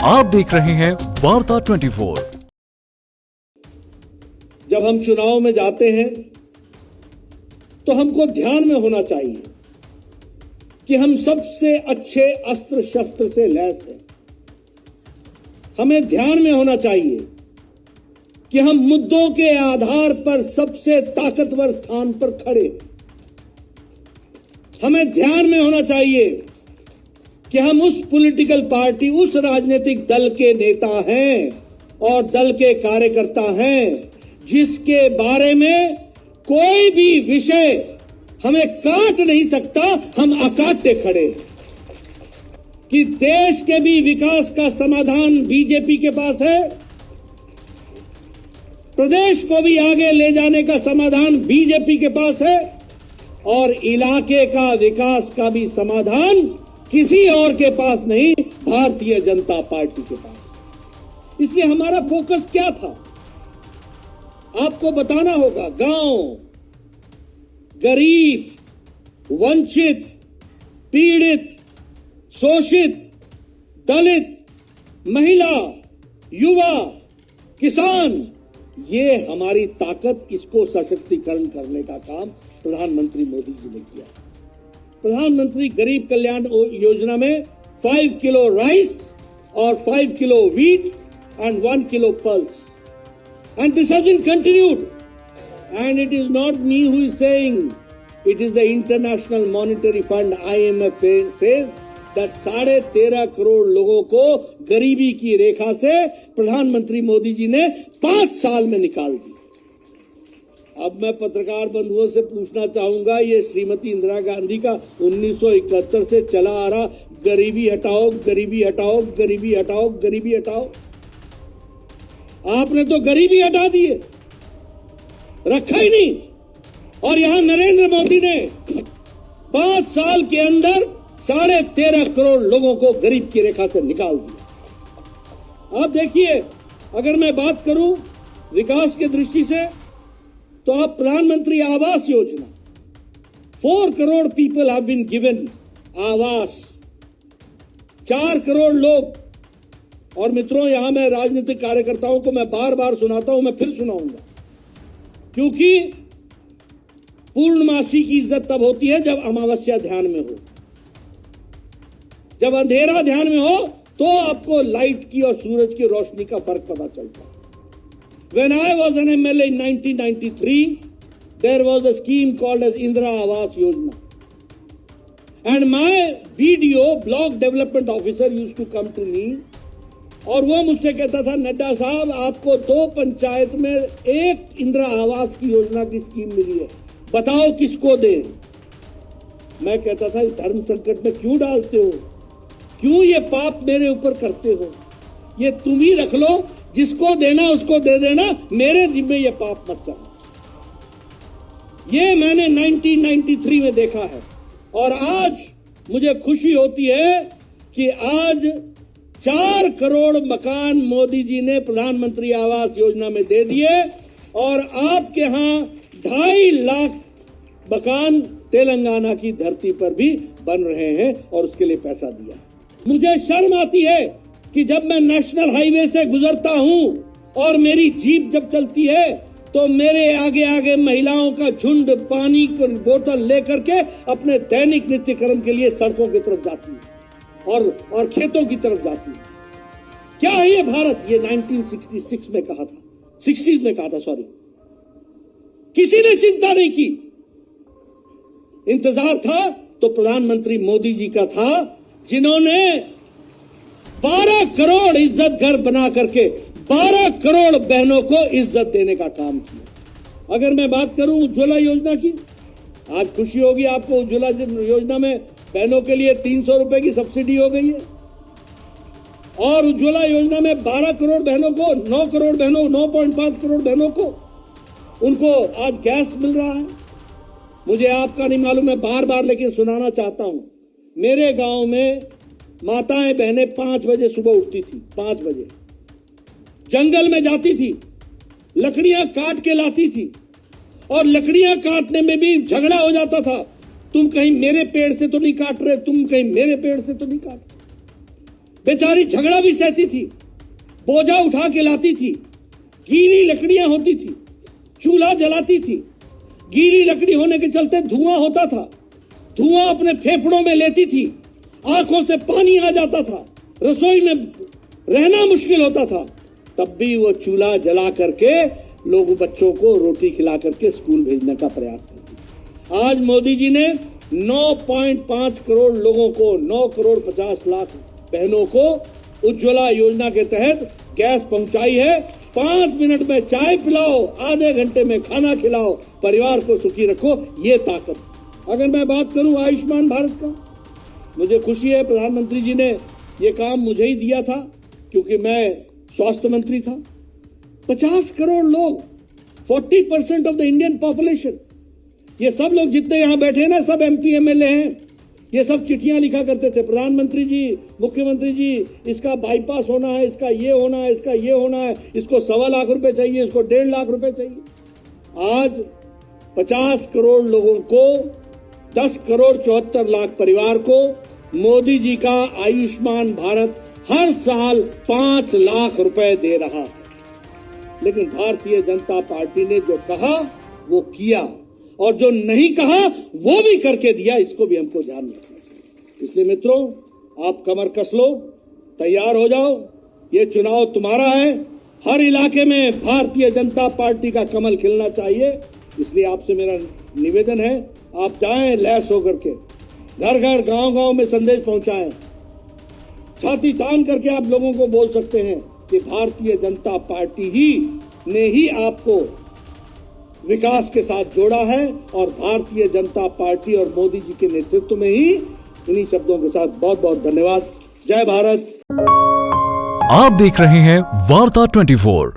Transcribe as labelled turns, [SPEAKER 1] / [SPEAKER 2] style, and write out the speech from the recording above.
[SPEAKER 1] आप देख रहे हैं वार्ता 24।
[SPEAKER 2] जब हम चुनाव में जाते हैं तो हमको ध्यान में होना चाहिए कि हम सबसे अच्छे अस्त्र शस्त्र से लैस हैं। हमें ध्यान में होना चाहिए कि हम मुद्दों के आधार पर सबसे ताकतवर स्थान पर खड़े हैं। हमें ध्यान में होना चाहिए कि हम उस पॉलिटिकल पार्टी, उस राजनीतिक दल के नेता हैं और दल के कार्यकर्ता हैं जिसके बारे में कोई भी विषय हमें काट नहीं सकता। हम अकाट्य खड़े हैं कि देश के भी विकास का समाधान बीजेपी के पास है, प्रदेश को भी आगे ले जाने का समाधान बीजेपी के पास है और इलाके का विकास का भी समाधान किसी और के पास नहीं, भारतीय जनता पार्टी के पास। इसलिए हमारा फोकस क्या था आपको बताना होगा। गांव, गरीब, वंचित, पीड़ित, शोषित, दलित, महिला, युवा, किसान, ये हमारी ताकत, इसको सशक्तिकरण करने का काम प्रधानमंत्री मोदी जी ने किया। प्रधानमंत्री गरीब कल्याण योजना में 5 किलो राइस और 5 kilo wheat and 1 kilo pulse, and this has been continued. And it is not me who is saying, it is the International Monetary Fund IMF says that 13.5 crore लोगों को गरीबी की रेखा से प्रधानमंत्री मोदी जी ने 5 साल में निकाल दिया। अब मैं पत्रकार बंधुओं से पूछना चाहूंगा, ये श्रीमती इंदिरा गांधी का 1971 से चला आ रहा गरीबी हटाओ, गरीबी हटाओ, गरीबी हटाओ, गरीबी हटाओ, आपने तो गरीबी हटा दी है, रखा ही नहीं। और यहां नरेंद्र मोदी ने 5 साल के अंदर 13.5 करोड़ लोगों को गरीब की रेखा से निकाल दिया। आप देखिए, अगर मैं बात करूं विकास के दृष्टि से, तो आप प्रधानमंत्री Awas Yojana, 4 crore people have been given awas, 4 crore लोग। और मित्रों, यहां मैं राजनीतिक कार्यकर्ताओं को मैं बार बार सुनाता हूं, मैं फिर सुनाऊंगा, क्योंकि पूर्णमासी की इज्जत तब होती है जब अमावस्या ध्यान में हो, जब अंधेरा ध्यान में हो तो आपको लाइट की और सूरज की रोशनी का फर्क पता चलता है। When I was an MLA in 1993, there was a scheme called as Indira Awas Yojana. And my BDO, Block Development Officer, used to come to me और वो मुझसे कहता था, नड्डा साहब आपको 2 पंचायत में 1 इंदिरा आवास की योजना की स्कीम मिली है, बताओ किसको दें। मैं कहता था, धर्म संकट में क्यों डालते हो, क्यों ये पाप मेरे ऊपर करते हो, ये तुम ही रख लो, जिसको देना उसको दे देना, मेरे जिम्मे ये पाप मत करना। ये मैंने 1993 में देखा है। और आज मुझे खुशी होती है कि आज 4 करोड़ मकान मोदी जी ने प्रधानमंत्री आवास योजना में दे दिए और आपके यहां 2.5 लाख मकान तेलंगाना की धरती पर भी बन रहे हैं और उसके लिए पैसा दिया। मुझे शर्म आती है कि जब मैं नेशनल हाईवे से गुजरता हूं और मेरी जीप जब चलती है तो मेरे आगे आगे महिलाओं का झुंड पानी की बोतल लेकर के अपने दैनिक नित्य कर्म के लिए सड़कों की तरफ जाती है और खेतों की तरफ जाती है। क्या है ये भारत? ये 1966 में कहा था, 60s में कहा था, सॉरी। किसी ने चिंता नहीं की, इंतजार था तो प्रधानमंत्री मोदी जी का था, जिन्होंने 12 करोड़ इज्जत घर बना करके 12 करोड़ बहनों को इज्जत देने का काम किया। अगर मैं बात करूं उज्ज्वला योजना की, आज खुशी होगी आपको, उज्ज्वला योजना में बहनों के लिए 300 रुपए की सब्सिडी हो गई है और उज्ज्वला योजना में 12 करोड़ बहनों को, 9 करोड़ बहनों, 9.5 करोड़ बहनों को उनको आज गैस मिल रहा है। मुझे आपका नहीं मालूम, मैं बार बार लेकिन सुनाना चाहता हूं। मेरे गांव में माताएं बहनें 5 बजे सुबह उठती थी, 5 बजे जंगल में जाती थी, लकड़ियां काट के लाती थी और लकड़ियां काटने में भी झगड़ा हो जाता था, तुम कहीं मेरे पेड़ से तो नहीं काट रहे, तुम कहीं मेरे पेड़ से तो नहीं काट रहे। बेचारी झगड़ा भी सहती थी, बोझा उठा के लाती थी, गीली लकड़ियां होती थी, चूल्हा जलाती थी, गीली लकड़ी होने के चलते धुआं होता था, धुआं अपने फेफड़ों में लेती थी, आंखों से पानी आ जाता था, रसोई में रहना मुश्किल होता था, तब भी वो चूल्हा जला करके लोग बच्चों को रोटी खिला करके स्कूल भेजने का प्रयास करती। आज मोदी जी ने 9.5 करोड़ लोगों को, 9 करोड़ 50 लाख बहनों को उज्ज्वला योजना के तहत गैस पहुंचाई है। 5 मिनट में चाय पिलाओ, आधे घंटे में खाना खिलाओ, परिवार को सुखी रखो, ये ताकत। अगर मैं बात करूं आयुष्मान भारत का, मुझे खुशी है प्रधानमंत्री जी ने ये काम मुझे ही दिया था, क्योंकि मैं स्वास्थ्य मंत्री था। 50 करोड़ लोग, 40% ऑफ द इंडियन पॉपुलेशन, ये सब लोग जितने यहां बैठे हैं ना, सब MP MLA हैं। ये सब चिट्ठियां लिखा करते थे, प्रधानमंत्री जी, मुख्यमंत्री जी, इसका बाईपास होना है, इसका ये होना है, इसका ये होना है, इसको 1.25 लाख रुपए चाहिए, इसको 1.5 लाख रुपए चाहिए। आज 50 करोड़ लोगों को, 10 करोड़ 74 लाख परिवार को मोदी जी का आयुष्मान भारत हर साल 5 लाख रुपए दे रहा है। लेकिन भारतीय जनता पार्टी ने जो कहा वो किया, और जो नहीं कहा वो भी करके दिया, इसको भी हमको ध्यान रखना चाहिए। इसलिए मित्रों, आप कमर कस लो, तैयार हो जाओ, ये चुनाव तुम्हारा है। हर इलाके में भारतीय जनता पार्टी का कमल खिलना चाहिए। इसलिए आपसे मेरा निवेदन है, आप जाएं लैस होकर के, घर घर गांव गांव में संदेश पहुंचाएं, छाती तान करके आप लोगों को बोल सकते हैं कि भारतीय जनता पार्टी ने ही आपको विकास के साथ जोड़ा है, और भारतीय जनता पार्टी और मोदी जी के नेतृत्व में ही। इन्हीं शब्दों के साथ बहुत बहुत धन्यवाद। जय भारत।
[SPEAKER 1] आप देख रहे हैं वार्ता 24।